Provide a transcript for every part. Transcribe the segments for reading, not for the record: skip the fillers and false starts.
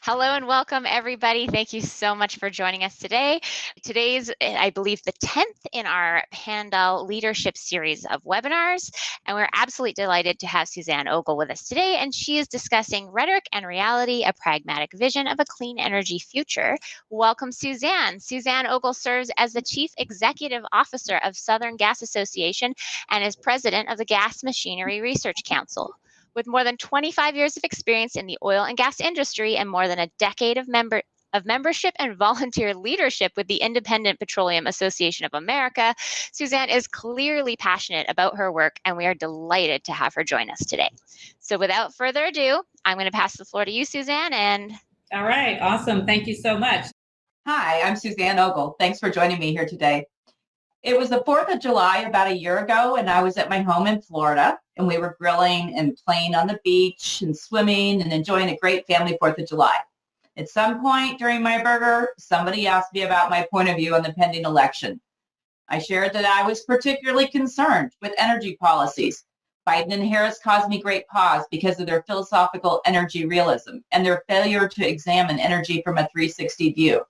Hello and welcome, everybody. Thank you so much for joining us today. Today's, I believe, the 10th in our Pandell leadership series of webinars, and we're absolutely delighted to have Suzanne Ogle with us today, and she is discussing Rhetoric and Reality, a pragmatic vision of a clean energy future. Welcome, Suzanne. Suzanne Ogle serves as the Chief Executive Officer of Southern Gas Association and is President of the Gas Machinery Research Council. With more than 25 years of experience in the oil and gas industry and more than a decade of membership and volunteer leadership with the Independent Petroleum Association of America, Suzanne is clearly passionate about her work, and we are delighted to have her join us today. So without further ado, I'm going to pass the floor to you, Suzanne. All right, awesome. Thank you so much. Hi, I'm Suzanne Ogle. Thanks for joining me here today. It was the 4th of July about a year ago, and I was at my home in Florida, and we were grilling and playing on the beach and swimming and enjoying a great family 4th of July. At some point during my burger, somebody asked me about my point of view on the pending election. I shared that I was particularly concerned with energy policies. Biden and Harris caused me great pause because of their philosophical energy realism and their failure to examine energy from a 360 view.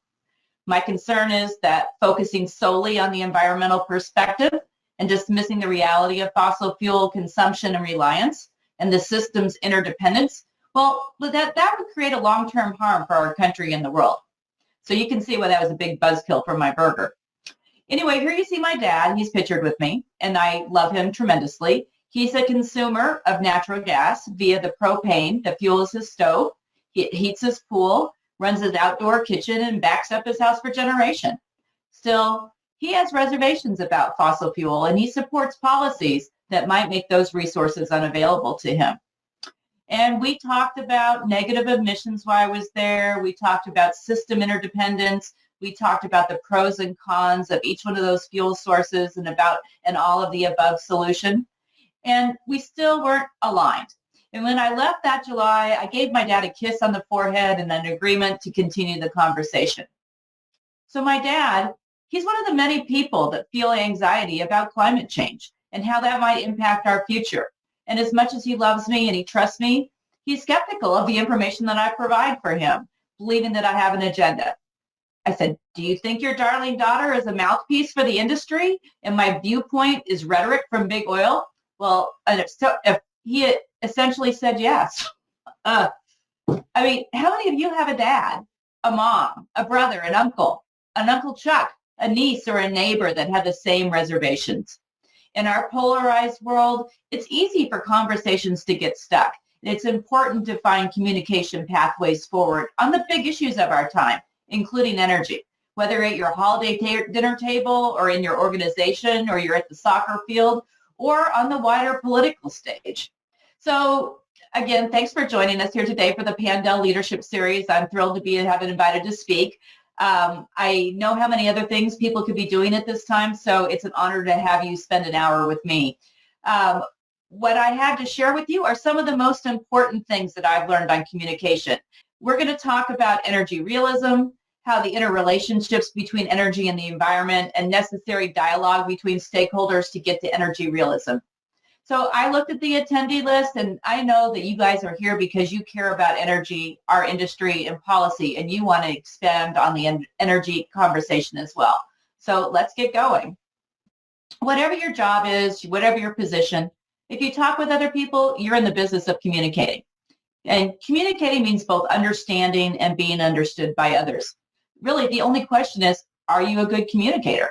My concern is that focusing solely on the environmental perspective and dismissing the reality of fossil fuel consumption and reliance and the system's interdependence, well, that would create a long-term harm for our country and the world. So you can see why that was a big buzzkill for my burger. Anyway, here you see my dad. He's pictured with me, and I love him tremendously. He's a consumer of natural gas via the propane that fuels his stove. He heats his pool, runs his outdoor kitchen, and backs up his house for generation. Still, he has reservations about fossil fuel, and he supports policies that might make those resources unavailable to him. And we talked about negative emissions while I was there. We talked about system interdependence. We talked about the pros and cons of each one of those fuel sources and about an all of the above solution. And we still weren't aligned. And when I left that July, I gave my dad a kiss on the forehead and an agreement to continue the conversation. So my dad, he's one of the many people that feel anxiety about climate change and how that might impact our future. And as much as he loves me and he trusts me, he's skeptical of the information that I provide for him, believing that I have an agenda. I said, do you think your darling daughter is a mouthpiece for the industry and my viewpoint is rhetoric from big oil? Well, if he essentially said yes. How many of you have a dad, a mom, a brother, an Uncle Chuck, a niece, or a neighbor that have the same reservations? In our polarized world, it's easy for conversations to get stuck. It's important to find communication pathways forward on the big issues of our time, including energy, whether at your holiday dinner table or in your organization or you're at the soccer field or on the wider political stage. So again, thanks for joining us here today for the Pandell Leadership Series. I'm thrilled to have been invited to speak. I know how many other things people could be doing at this time, so it's an honor to have you spend an hour with me. What I have to share with you are some of the most important things that I've learned on communication. We're going to talk about energy realism, how the interrelationships between energy and the environment, and necessary dialogue between stakeholders to get to energy realism. So I looked at the attendee list, and I know that you guys are here because you care about energy, our industry, and policy, and you want to expand on the energy conversation as well. So let's get going. Whatever your job is, whatever your position, if you talk with other people, you're in the business of communicating. And communicating means both understanding and being understood by others. Really, the only question is, are you a good communicator?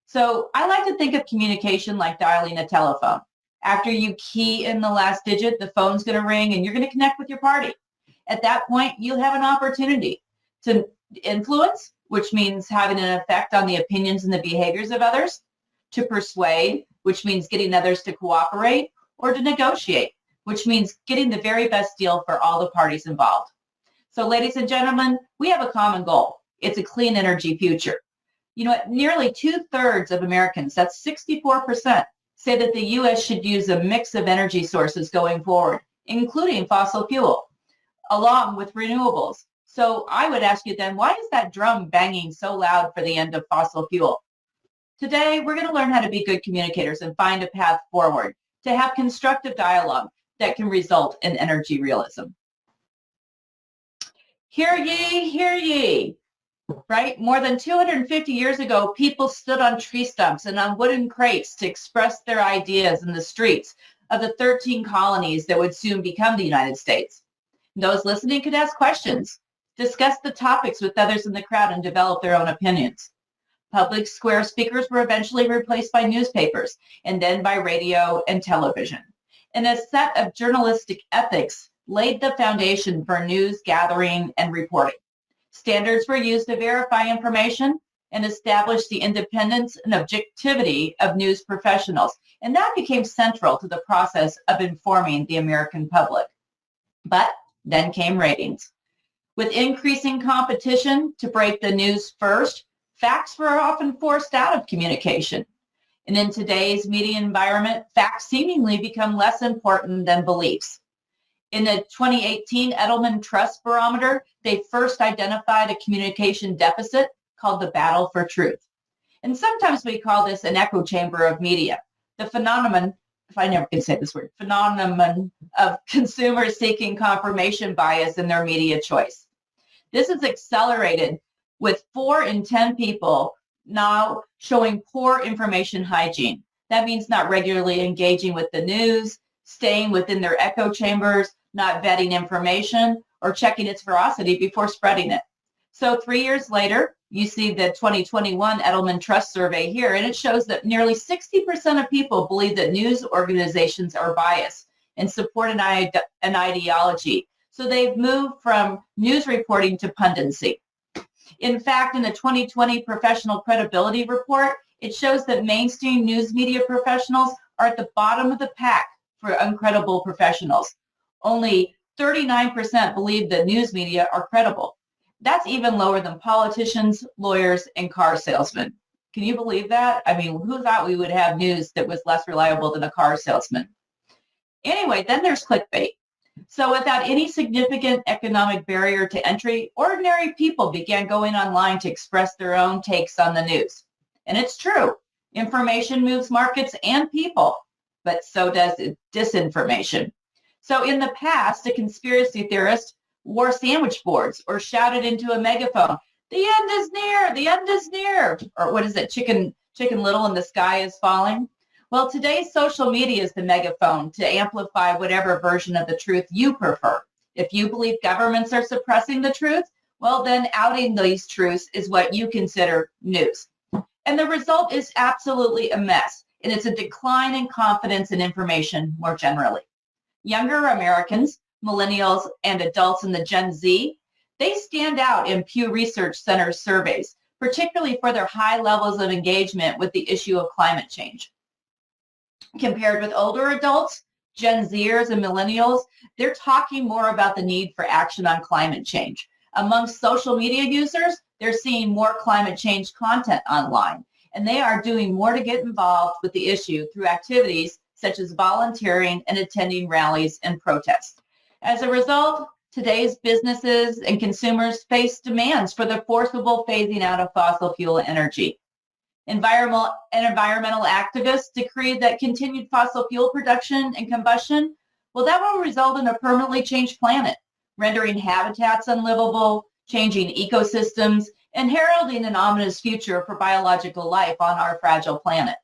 So I like to think of communication like dialing a telephone. After you key in the last digit, the phone's going to ring and you're going to connect with your party. At that point, you'll have an opportunity to influence, which means having an effect on the opinions and the behaviors of others, to persuade, which means getting others to cooperate, or to negotiate, which means getting the very best deal for all the parties involved. So ladies and gentlemen, we have a common goal. It's a clean energy future. You know, nearly 2/3 of Americans, that's 64%, say that the U.S. should use a mix of energy sources going forward, including fossil fuel, along with renewables. So I would ask you then, why is that drum banging so loud for the end of fossil fuel? Today, we're going to learn how to be good communicators and find a path forward to have constructive dialogue that can result in energy realism. Hear ye, hear ye. Right? More than 250 years ago, people stood on tree stumps and on wooden crates to express their ideas in the streets of the 13 colonies that would soon become the United States. Those listening could ask questions, discuss the topics with others in the crowd, and develop their own opinions. Public square speakers were eventually replaced by newspapers and then by radio and television. And a set of journalistic ethics laid the foundation for news gathering and reporting. Standards were used to verify information and establish the independence and objectivity of news professionals. And that became central to the process of informing the American public. But then came ratings. With increasing competition to break the news first, facts were often forced out of communication. And in today's media environment, facts seemingly become less important than beliefs. In the 2018 Edelman Trust Barometer, they first identified a communication deficit called the battle for truth. And sometimes we call this an echo chamber of media, the phenomenon, if I never can say this word, phenomenon of consumers seeking confirmation bias in their media choice. This is accelerated with 4 in 10 people now showing poor information hygiene. That means not regularly engaging with the news, staying within their echo chambers, not vetting information, or checking its veracity before spreading it. So 3 years later, you see the 2021 Edelman Trust Survey here, and it shows that nearly 60% of people believe that news organizations are biased and support an ideology. So they've moved from news reporting to pundency. In fact, in the 2020 Professional Credibility Report, it shows that mainstream news media professionals are at the bottom of the pack for uncredible professionals. Only 39% believe that news media are credible. That's even lower than politicians, lawyers, and car salesmen. Can you believe that? I mean, who thought we would have news that was less reliable than a car salesman? Anyway, then there's clickbait. So without any significant economic barrier to entry, ordinary people began going online to express their own takes on the news. And it's true. Information moves markets and people, but so does disinformation. So in the past, a conspiracy theorist wore sandwich boards or shouted into a megaphone, "The end is near, the end is near." Or what is it, Chicken Little and the sky is falling? Well, today's social media is the megaphone to amplify whatever version of the truth you prefer. If you believe governments are suppressing the truth, well, then outing these truths is what you consider news. And the result is absolutely a mess. And it's a decline in confidence in information more generally. Younger Americans, millennials, and adults in the Gen Z, they stand out in Pew Research Center surveys, particularly for their high levels of engagement with the issue of climate change. Compared with older adults, Gen Zers and millennials, they're talking more about the need for action on climate change. Amongst social media users, they're seeing more climate change content online, and they are doing more to get involved with the issue through activities such as volunteering and attending rallies and protests. As a result, today's businesses and consumers face demands for the forcible phasing out of fossil fuel energy. Environmental activists decreed that continued fossil fuel production and combustion, well, that will result in a permanently changed planet, rendering habitats unlivable, changing ecosystems, and heralding an ominous future for biological life on our fragile planet.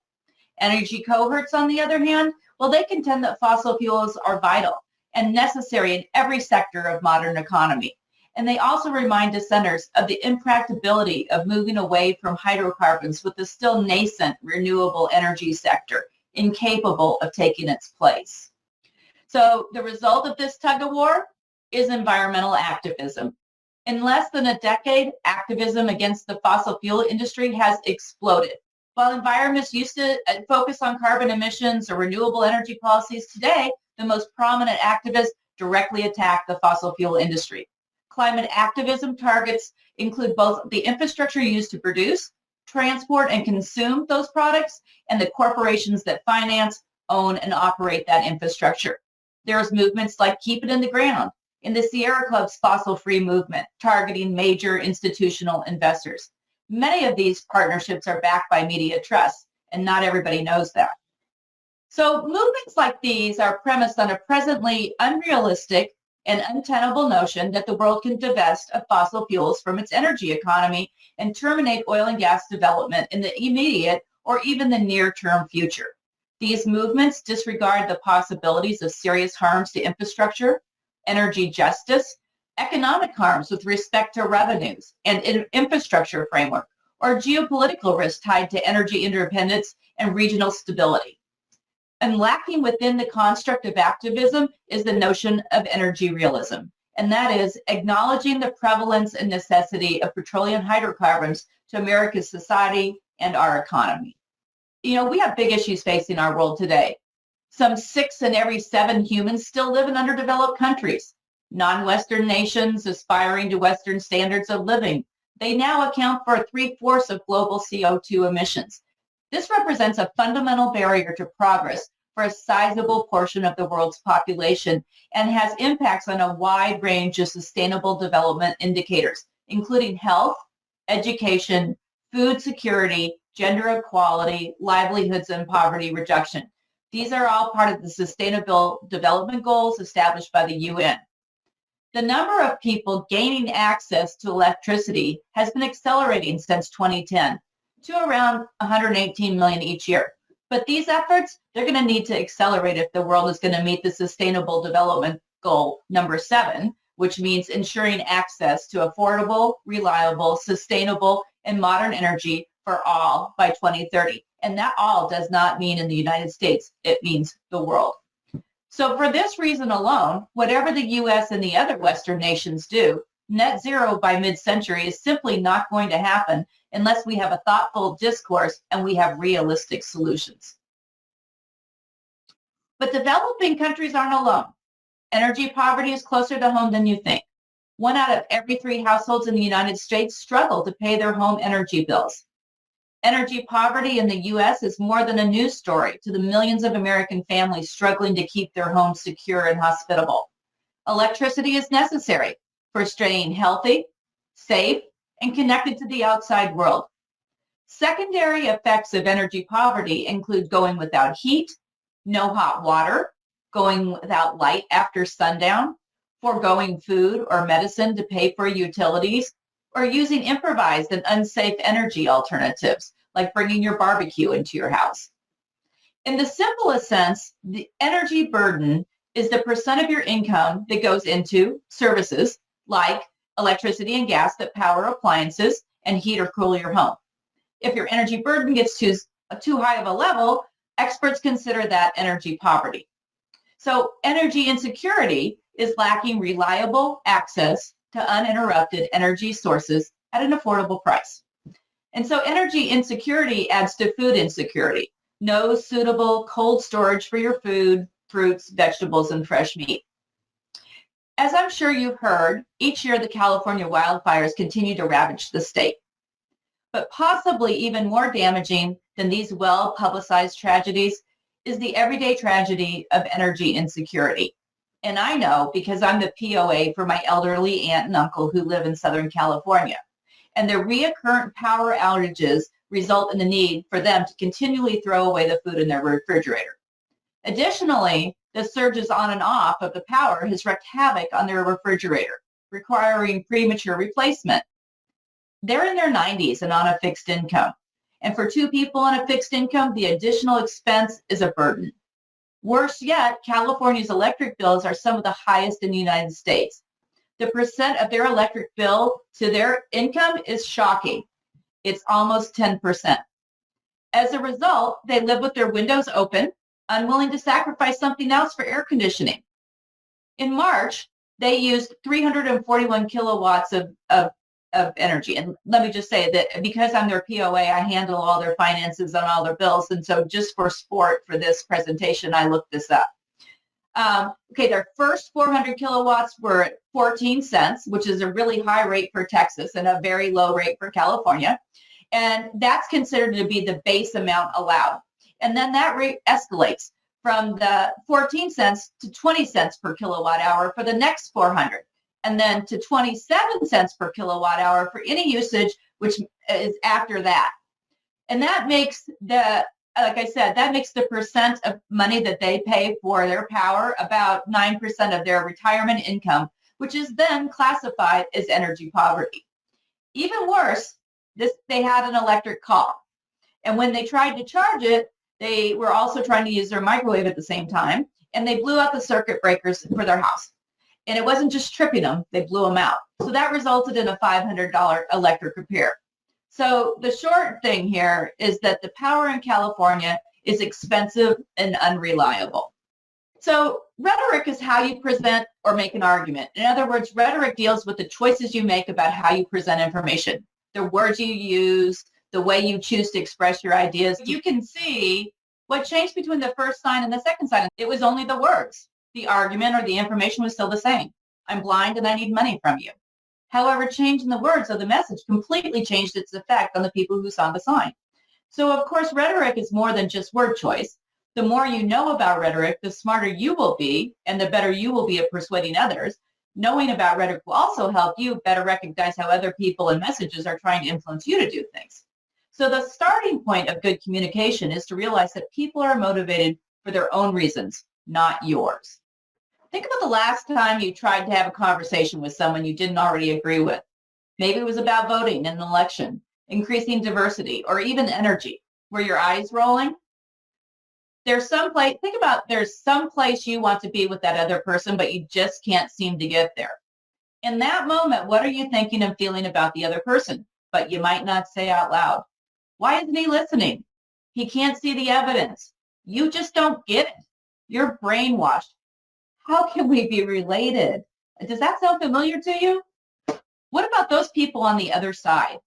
Energy cohorts, on the other hand, well, they contend that fossil fuels are vital and necessary in every sector of modern economy. And they also remind dissenters of the impracticability of moving away from hydrocarbons with the still nascent renewable energy sector, incapable of taking its place. So the result of this tug of war is environmental activism. In less than a decade, activism against the fossil fuel industry has exploded. While environmentalists used to focus on carbon emissions or renewable energy policies, today, the most prominent activists directly attack the fossil fuel industry. Climate activism targets include both the infrastructure used to produce, transport, and consume those products, and the corporations that finance, own, and operate that infrastructure. There's movements like Keep It in the Ground and the Sierra Club's fossil-free movement, targeting major institutional investors. Many of these partnerships are backed by media trusts, and not everybody knows that. So movements like these are premised on a presently unrealistic an untenable notion that the world can divest of fossil fuels from its energy economy and terminate oil and gas development in the immediate or even the near-term future. These movements disregard the possibilities of serious harms to infrastructure, energy justice, economic harms with respect to revenues and infrastructure framework, or geopolitical risks tied to energy independence and regional stability. And lacking within the construct of activism is the notion of energy realism, and that is acknowledging the prevalence and necessity of petroleum hydrocarbons to America's society and our economy. You know, we have big issues facing our world today. Some 6 in every 7 humans still live in underdeveloped countries. Non-Western nations aspiring to Western standards of living. They now account for 3/4 of global CO2 emissions. This represents a fundamental barrier to progress for a sizable portion of the world's population and has impacts on a wide range of sustainable development indicators, including health, education, food security, gender equality, livelihoods, and poverty reduction. These are all part of the Sustainable Development Goals established by the UN. The number of people gaining access to electricity has been accelerating since 2010 to around 118 million each year. But these efforts, they're going to need to accelerate if the world is going to meet the Sustainable Development Goal number 7, which means ensuring access to affordable, reliable, sustainable, and modern energy for all by 2030. And that all does not mean in the United States, it means the world. So for this reason alone, whatever the US and the other Western nations do, net zero by mid-century is simply not going to happen unless we have a thoughtful discourse and we have realistic solutions. But developing countries aren't alone. Energy poverty is closer to home than you think. 1 out of every 3 households in the United States struggle to pay their home energy bills. Energy poverty in the U.S. is more than a news story to the millions of American families struggling to keep their homes secure and hospitable. Electricity is necessary for staying healthy, safe, and connected to the outside world. Secondary effects of energy poverty include going without heat, no hot water, going without light after sundown, foregoing food or medicine to pay for utilities, or using improvised and unsafe energy alternatives, like bringing your barbecue into your house. In the simplest sense, the energy burden is the percent of your income that goes into services like electricity and gas that power appliances and heat or cool your home. If your energy burden gets too high of a level, experts consider that energy poverty. So energy insecurity is lacking reliable access to uninterrupted energy sources at an affordable price. And so energy insecurity adds to food insecurity. No suitable cold storage for your food, fruits, vegetables, and fresh meat. As I'm sure you've heard, each year the California wildfires continue to ravage the state. But possibly even more damaging than these well-publicized tragedies is the everyday tragedy of energy insecurity. And I know because I'm the POA for my elderly aunt and uncle who live in Southern California. And the recurrent power outages result in the need for them to continually throw away the food in their refrigerator. Additionally, the surges on and off of the power has wreaked havoc on their refrigerator, requiring premature replacement. They're in their 90s and on a fixed income. And for 2 people on a fixed income, the additional expense is a burden. Worse yet, California's electric bills are some of the highest in the United States. The percent of their electric bill to their income is shocking. It's almost 10%. As a result, they live with their windows open, unwilling to sacrifice something else for air conditioning. In March, they used 341 kilowatts of energy. And let me just say that because I'm their POA, I handle all their finances and all their bills. And so just for sport for this presentation, I looked this up. Okay, their first 400 kilowatts were at 14 cents, which is a really high rate for Texas and a very low rate for California. And that's considered to be the base amount allowed. And then that rate escalates from the 14 cents to 20 cents per kilowatt hour for the next 400. And then to 27 cents per kilowatt hour for any usage, which is after that. And that makes the like I said, that makes the percent of money that they pay for their power about 9% of their retirement income, which is then classified as energy poverty. Even worse, they had an electric car. And when they tried to charge it, they were also trying to use their microwave at the same time, and they blew out the circuit breakers for their house. And it wasn't just tripping them, they blew them out. So that resulted in a $500 electric repair. So the short thing here is that the power in California is expensive and unreliable. So rhetoric is how you present or make an argument. In other words, rhetoric deals with the choices you make about how you present information, the words you use, the way you choose to express your ideas. You can see what changed between the first sign and the second sign. It was only the words. The argument or the information was still the same. I'm blind and I need money from you. However, changing the words of the message completely changed its effect on the people who saw the sign. So of course, rhetoric is more than just word choice. The more you know about rhetoric, the smarter you will be and the better you will be at persuading others. Knowing about rhetoric will also help you better recognize how other people and messages are trying to influence you to do things. So the starting point of good communication is to realize that people are motivated for their own reasons, not yours. Think about the last time you tried to have a conversation with someone you didn't already agree with. Maybe it was about voting in an election, increasing diversity, or even energy. Were your eyes rolling? There's some place you want to be with that other person, but you just can't seem to get there. In that moment, what are you thinking and feeling about the other person? But you might not say out loud. Why isn't he listening? He can't see the evidence. You just don't get it. You're brainwashed. How can we be related? Does that sound familiar to you? What about those people on the other side?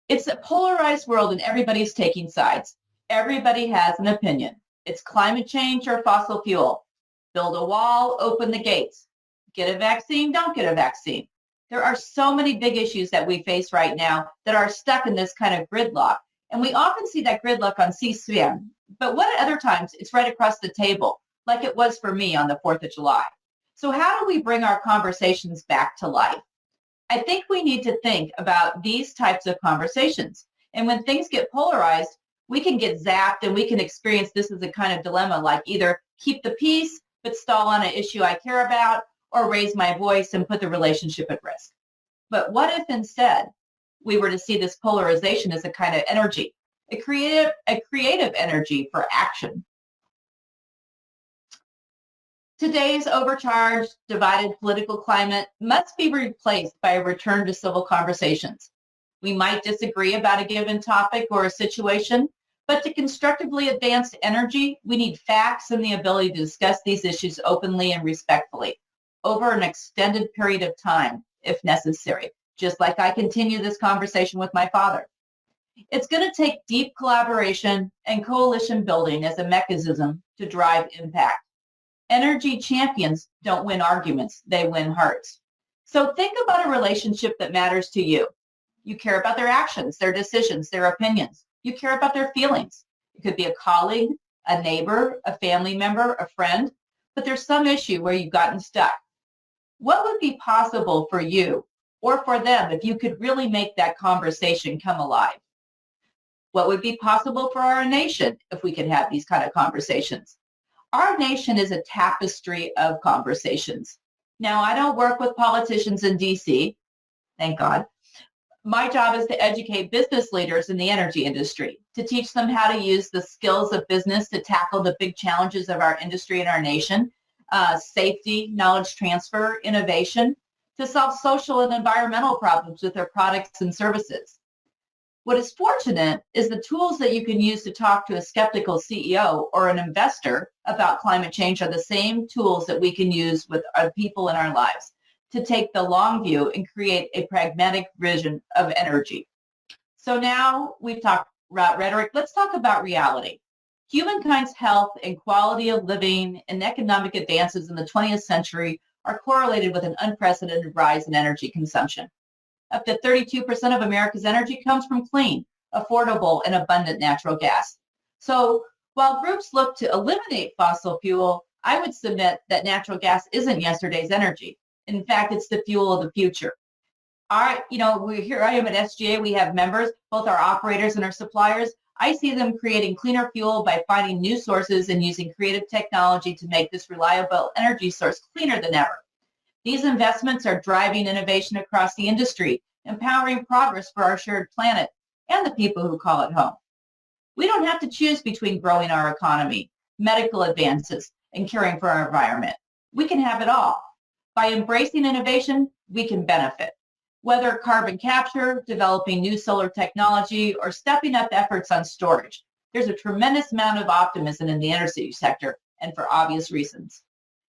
It's a polarized world and everybody's taking sides. Everybody has an opinion. It's climate change or fossil fuel. Build a wall, open the gates. Get a vaccine, don't get a vaccine. There are so many big issues that we face right now that are stuck in this kind of gridlock. And we often see that gridlock on C-SPAN. But what at other times, it's right across the table, like it was for me on the 4th of July. So how do we bring our conversations back to life? I think we need to think about these types of conversations. And when things get polarized, we can get zapped and we can experience this as a kind of dilemma, like either keep the peace, but stall on an issue I care about, or raise my voice and put the relationship at risk. But what if instead we were to see this polarization as a kind of energy, a creative energy for action? Today's overcharged, divided political climate must be replaced by a return to civil conversations. We might disagree about a given topic or a situation, but to constructively advance energy, we need facts and the ability to discuss these issues openly and respectfully over an extended period of time, if necessary, just like I continue this conversation with my father. It's going to take deep collaboration and coalition building as a mechanism to drive impact. Energy champions don't win arguments, they win hearts. So think about a relationship that matters to you. You care about their actions, their decisions, their opinions. You care about their feelings. It could be a colleague, a neighbor, a family member, a friend, but there's some issue where you've gotten stuck. What would be possible for you or for them if you could really make that conversation come alive? What would be possible for our nation if we could have these kind of conversations? Our nation is a tapestry of conversations. Now, I don't work with politicians in DC, thank God. My job is to educate business leaders in the energy industry, to teach them how to use the skills of business to tackle the big challenges of our industry and our nation, safety, knowledge transfer, innovation, to solve social and environmental problems with their products and services. What is fortunate is the tools that you can use to talk to a skeptical CEO or an investor about climate change are the same tools that we can use with our people in our lives to take the long view and create a pragmatic vision of energy. So now we've talked about rhetoric. Let's talk about reality. Humankind's health and quality of living and economic advances in the 20th century are correlated with an unprecedented rise in energy consumption. Up to 32% of America's energy comes from clean, affordable, and abundant natural gas. So while groups look to eliminate fossil fuel, I would submit that natural gas isn't yesterday's energy. In fact, it's the fuel of the future. Here I am at SGA. We have members, both our operators and our suppliers. I see them creating cleaner fuel by finding new sources and using creative technology to make this reliable energy source cleaner than ever. These investments are driving innovation across the industry, empowering progress for our shared planet and the people who call it home. We don't have to choose between growing our economy, medical advances, and caring for our environment. We can have it all. By embracing innovation, we can benefit. Whether carbon capture, developing new solar technology, or stepping up efforts on storage, there's a tremendous amount of optimism in the energy sector, and for obvious reasons.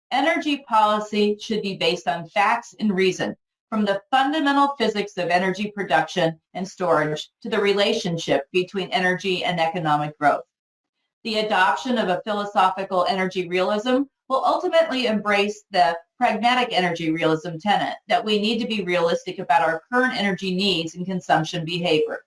Energy policy should be based on facts and reason, from the fundamental physics of energy production and storage to the relationship between energy and economic growth. The adoption of a philosophical energy realism will ultimately embrace the pragmatic energy realism tenet that we need to be realistic about our current energy needs and consumption behavior.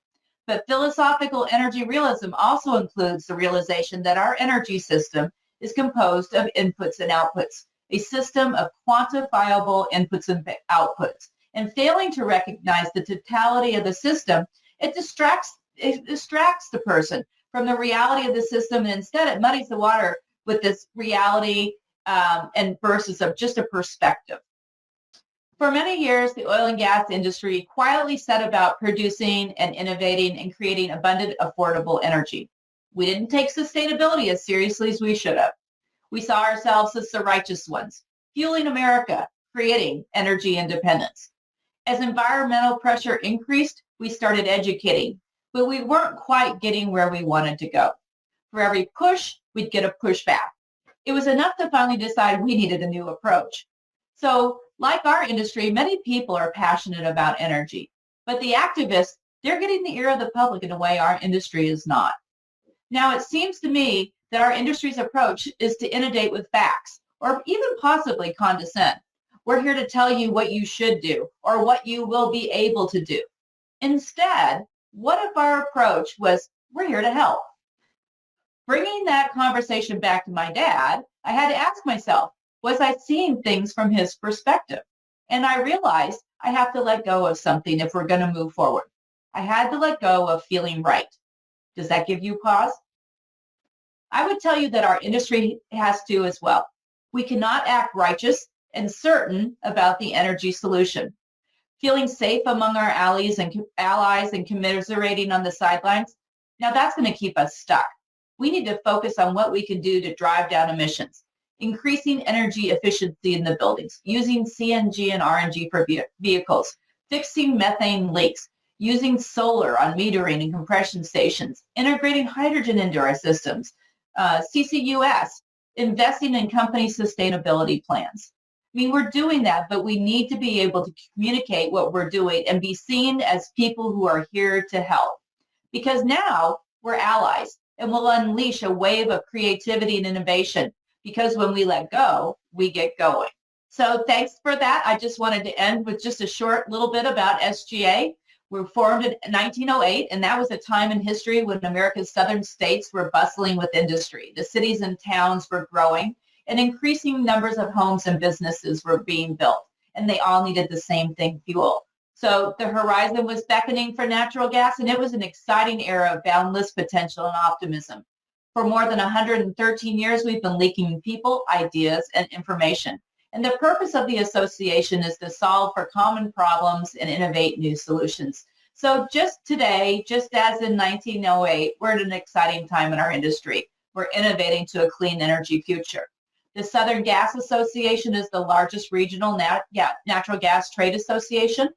But philosophical energy realism also includes the realization that our energy system is composed of inputs and outputs, a system of quantifiable inputs and outputs. And failing to recognize the totality of the system, it distracts the person from the reality of the system, and instead it muddies the water with this reality and versus of just a perspective. For many years, the oil and gas industry quietly set about producing and innovating and creating abundant, affordable energy. We didn't take sustainability as seriously as we should have. We saw ourselves as the righteous ones, fueling America, creating energy independence. As environmental pressure increased, we started educating, but we weren't quite getting where we wanted to go. For every push, we'd get a pushback. It was enough to finally decide we needed a new approach. So, like our industry, many people are passionate about energy, but the activists, they're getting the ear of the public in a way our industry is not. Now, it seems to me that our industry's approach is to inundate with facts, or even possibly condescend. We're here to tell you what you should do, or what you will be able to do. Instead, what if our approach was, we're here to help? Bringing that conversation back to my dad, I had to ask myself, was I seeing things from his perspective? And I realized I have to let go of something if we're going to move forward. I had to let go of feeling right. Does that give you pause? I would tell you that our industry has to as well. We cannot act righteous and certain about the energy solution. Feeling safe among our allies and commiserating on the sidelines, now that's going to keep us stuck. We need to focus on what we can do to drive down emissions, increasing energy efficiency in the buildings, using CNG and RNG for vehicles, fixing methane leaks, using solar on metering and compression stations, integrating hydrogen into our systems, CCUS, investing in company sustainability plans. I mean, we're doing that, but we need to be able to communicate what we're doing and be seen as people who are here to help. Because now we're allies and we'll unleash a wave of creativity and innovation, because when we let go, we get going. So thanks for that. I just wanted to end with just a short little bit about SGA. We were formed in 1908, and that was a time in history when America's southern states were bustling with industry. The cities and towns were growing, and increasing numbers of homes and businesses were being built, and they all needed the same thing, fuel. So the horizon was beckoning for natural gas, and it was an exciting era of boundless potential and optimism. For more than 113 years, we've been linking people, ideas, and information. And the purpose of the association is to solve for common problems and innovate new solutions. So just today, just as in 1908, we're at an exciting time in our industry. We're innovating to a clean energy future. The Southern Gas Association is the largest regional natural gas trade association.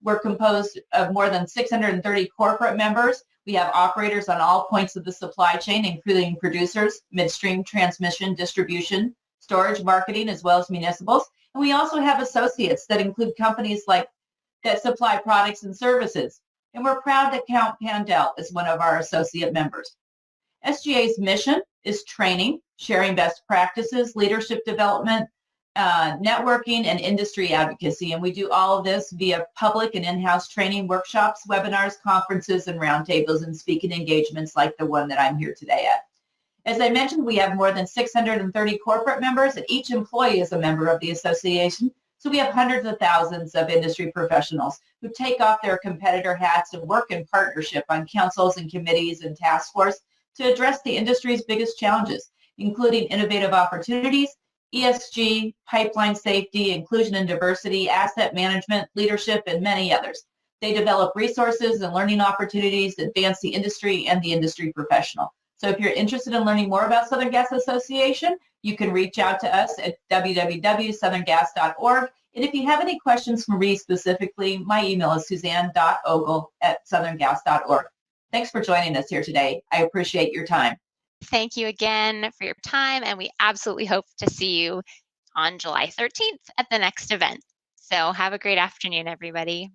We're composed of more than 630 corporate members. We have operators on all points of the supply chain, including producers, midstream, transmission, distribution, storage, marketing, as well as municipals. And we also have associates that include companies that supply products and services. And we're proud to count Pandell as one of our associate members. SGA's mission is training, sharing best practices, leadership development, networking, and industry advocacy. And we do all of this via public and in-house training workshops, webinars, conferences, and roundtables and speaking engagements like the one that I'm here today at. As I mentioned, we have more than 630 corporate members, and each employee is a member of the association. So we have hundreds of thousands of industry professionals who take off their competitor hats and work in partnership on councils and committees and task force to address the industry's biggest challenges, including innovative opportunities, ESG, pipeline safety, inclusion and diversity, asset management, leadership, and many others. They develop resources and learning opportunities that advance the industry and the industry professional. So if you're interested in learning more about Southern Gas Association, you can reach out to us at www.southerngas.org. And if you have any questions for me specifically, my email is suzanne.ogle@southerngas.org. Thanks for joining us here today. I appreciate your time. Thank you again for your time, and we absolutely hope to see you on July 13th at the next event. So have a great afternoon, everybody.